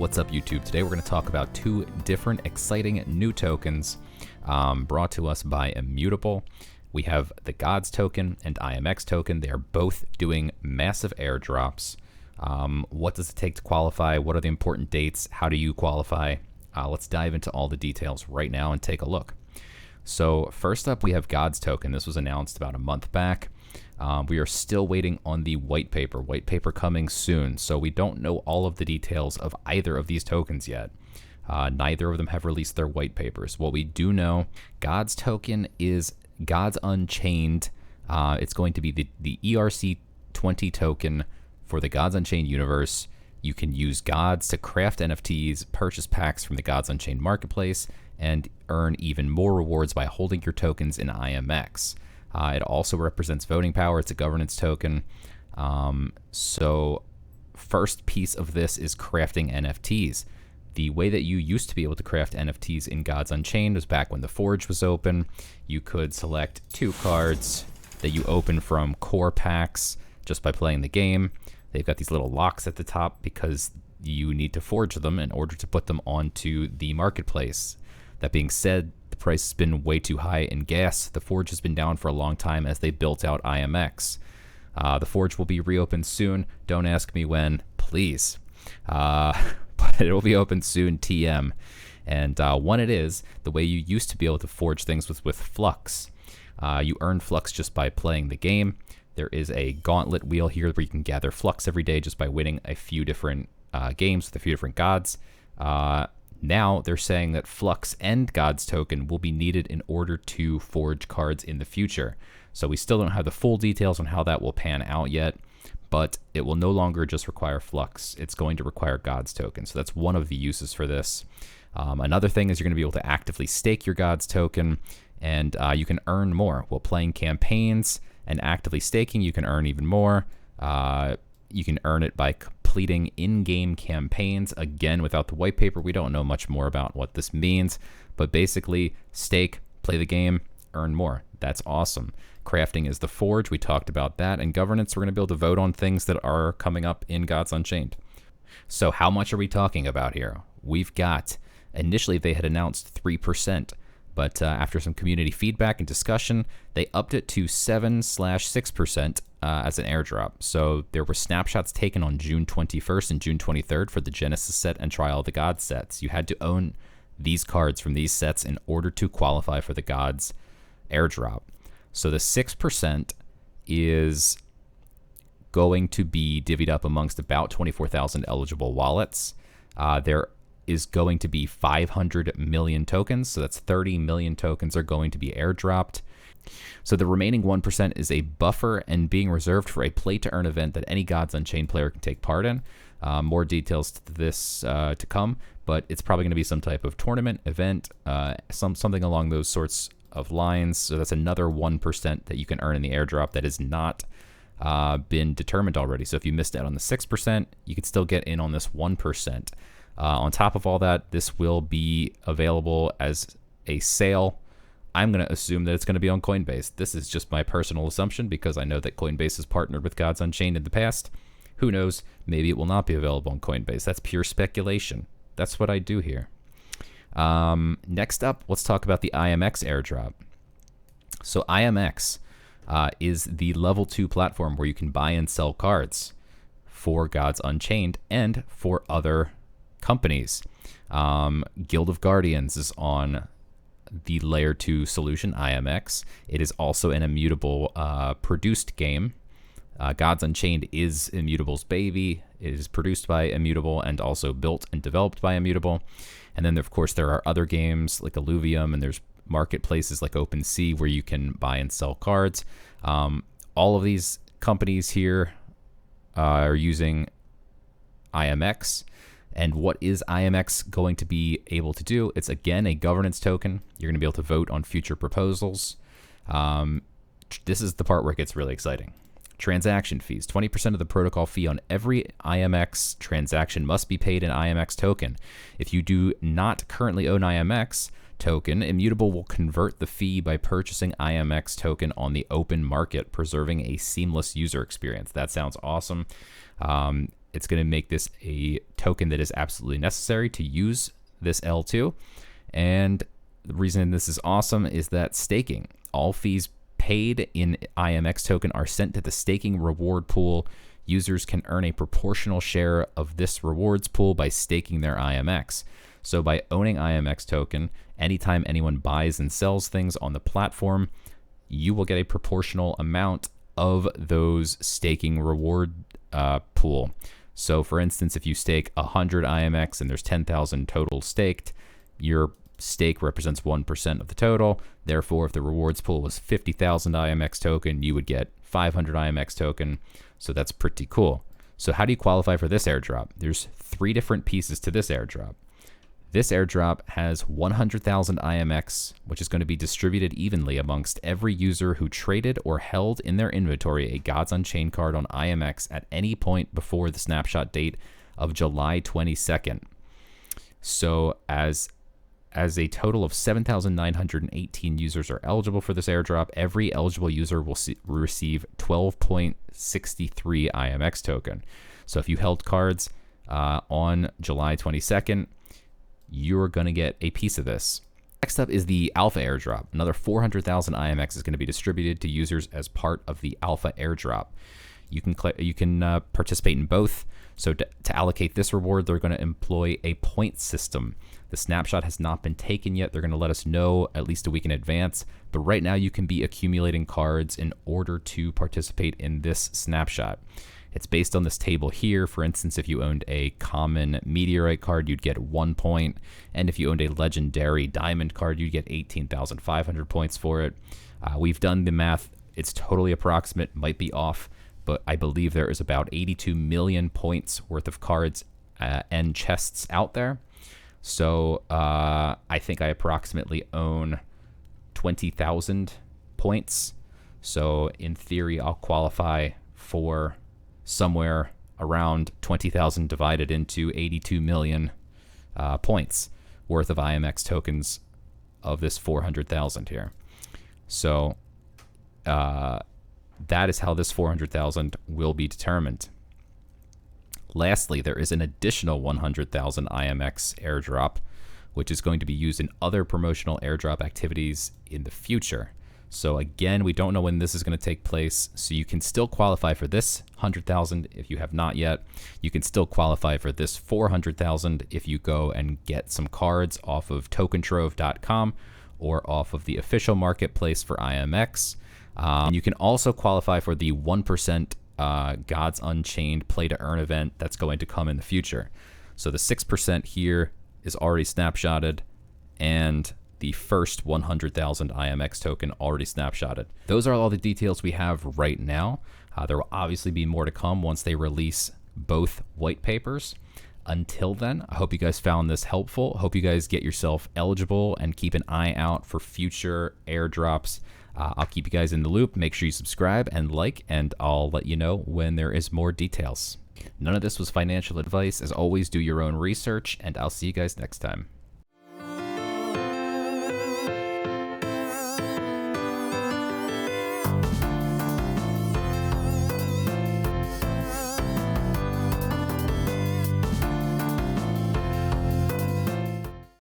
What's up, YouTube? Today we're going to talk about two different exciting new tokens brought to us by Immutable. We have the Gods token and IMX token. They are both doing massive airdrops. What does it take to qualify? What are the important dates? How do you qualify? Let's dive into all the details right now and take a look. So first up, we have Gods token. This was announced about a month back. We are still waiting on the white paper coming soon. So we don't know all of the details of either of these tokens yet. Neither of them have released their white papers. What we do know, Gods token is Gods Unchained. It's going to be the ERC20 token for the Gods Unchained universe. You can use Gods to craft NFTs, purchase packs from the Gods Unchained marketplace, and earn even more rewards by holding your tokens in IMX. It also represents voting power. It's a governance token. So first piece of this is crafting NFTs. The way that you used to be able to craft NFTs in Gods Unchained was back when the Forge was open. You could select 2 cards that you open from core packs just by playing the game. They've got these little locks at the top because you need to forge them in order to put them onto the marketplace. That being said, the price has been way too high in gas. The Forge has been down for a long time as they built out IMX. The Forge will be reopened soon. Don't ask me when, please. But it will be open soon, TM. And when it is, the way you used to be able to forge things was with Flux. You earn Flux just by playing the game. There is a gauntlet wheel here where you can gather Flux every day just by winning a few different games with a few different gods. Now they're saying that Flux and Gods token will be needed in order to forge cards in the future. So we still don't have the full details on how that will pan out yet, but it will no longer just require Flux. It's going to require Gods token. So that's one of the uses for this. Another thing is you're going to be able to actively stake your Gods token, and you can earn more. While playing campaigns and actively staking, you can earn even more. You can earn it by completing in-game campaigns. Again, without the white paper, we don't know much more about what this means, but basically stake, play the game, earn more. That's awesome. Crafting is the Forge. We talked about that. And governance, we're going to be able to vote on things that are coming up in Gods Unchained. So how much are we talking about here? We've got, initially they had announced 3%. But after some community feedback and discussion, they upped it to 7/6% as an airdrop. So there were snapshots taken on June 21st and June 23rd for the Genesis set and Trial of the Gods sets. You had to own these cards from these sets in order to qualify for the Gods airdrop. So the 6% is going to be divvied up amongst about 24,000 eligible wallets. There is going to be 500 million tokens, so that's 30 million tokens are going to be airdropped. So the remaining 1% is a buffer and being reserved for a play-to-earn event that any Gods Unchained player can take part in. More details to this to come, but it's probably going to be some type of tournament, event, something along those sorts of lines. So that's another 1% that you can earn in the airdrop that has not been determined already. So if you missed out on the 6%, you could still get in on this 1%. On top of all that, this will be available as a sale. I'm going to assume that it's going to be on Coinbase. This is just my personal assumption because I know that Coinbase has partnered with Gods Unchained in the past. Who knows? Maybe it will not be available on Coinbase. That's pure speculation. That's what I do here. Next up, let's talk about the IMX airdrop. So IMX is the level 2 platform where you can buy and sell cards for Gods Unchained and for other companies. Guild of Guardians is on the layer 2 solution, IMX. It is also an Immutable produced game. Gods Unchained is Immutable's baby. It is produced by Immutable and also built and developed by Immutable. And then, of course, there are other games like Illuvium, and there's marketplaces like OpenSea where you can buy and sell cards. All of these companies here are using IMX. And what is IMX going to be able to do? It's, again, a governance token. You're going to be able to vote on future proposals. This is the part where it gets really exciting. Transaction fees. 20% of the protocol fee on every IMX transaction must be paid in IMX token. If you do not currently own IMX token, Immutable will convert the fee by purchasing IMX token on the open market, preserving a seamless user experience. That sounds awesome. It's going to make this a token that is absolutely necessary to use this L2. And the reason this is awesome is that staking. All fees paid in IMX token are sent to the staking reward pool. Users can earn a proportional share of this rewards pool by staking their IMX. So by owning IMX token, anytime anyone buys and sells things on the platform, you will get a proportional amount of those staking reward pool. So for instance, if you stake 100 IMX and there's 10,000 total staked, your stake represents 1% of the total. Therefore, if the rewards pool was 50,000 IMX token, you would get 500 IMX token. So that's pretty cool. So how do you qualify for this airdrop? There's 3 different pieces to this airdrop. This airdrop has 100,000 IMX, which is going to be distributed evenly amongst every user who traded or held in their inventory a Gods Unchained card on IMX at any point before the snapshot date of July 22nd. So as a total of 7,918 users are eligible for this airdrop, every eligible user will receive 12.63 IMX token. So if you held cards on July 22nd, you're going to get a piece of this. Next up is the Alpha airdrop. Another 400,000 IMX is going to be distributed to users as part of the Alpha airdrop. You can participate in both. So to allocate this reward, they're going to employ a point system. The snapshot has not been taken yet. They're going to let us know at least a week in advance. But right now, you can be accumulating cards in order to participate in this snapshot. It's based on this table here. For instance, if you owned a common meteorite card, you'd get 1 point. And if you owned a legendary diamond card, you'd get 18,500 points for it. We've done the math. It's totally approximate, might be off, but I believe there is about 82 million points worth of cards and chests out there. So I think I approximately own 20,000 points. So in theory, I'll qualify for somewhere around 20,000 divided into 82 million points worth of IMX tokens of this 400,000 here. So that is how this 400,000 will be determined. Lastly, there is an additional 100,000 IMX airdrop, which is going to be used in other promotional airdrop activities in the future. So again, we don't know when this is going to take place, so you can still qualify for this 100,000 if you have not yet. You can still qualify for this 400,000 if you go and get some cards off of tokentrove.com or off of the official marketplace for IMX. And you can also qualify for the 1% Gods Unchained Play to Earn event that's going to come in the future. So the 6% here is already snapshotted, and the first 100,000 IMX token already snapshotted. Those are all the details we have right now. There will obviously be more to come once they release both white papers. Until then, I hope you guys found this helpful. Hope you guys get yourself eligible and keep an eye out for future airdrops. I'll keep you guys in the loop. Make sure you subscribe and like, and I'll let you know when there is more details. None of this was financial advice. As always, do your own research, and I'll see you guys next time.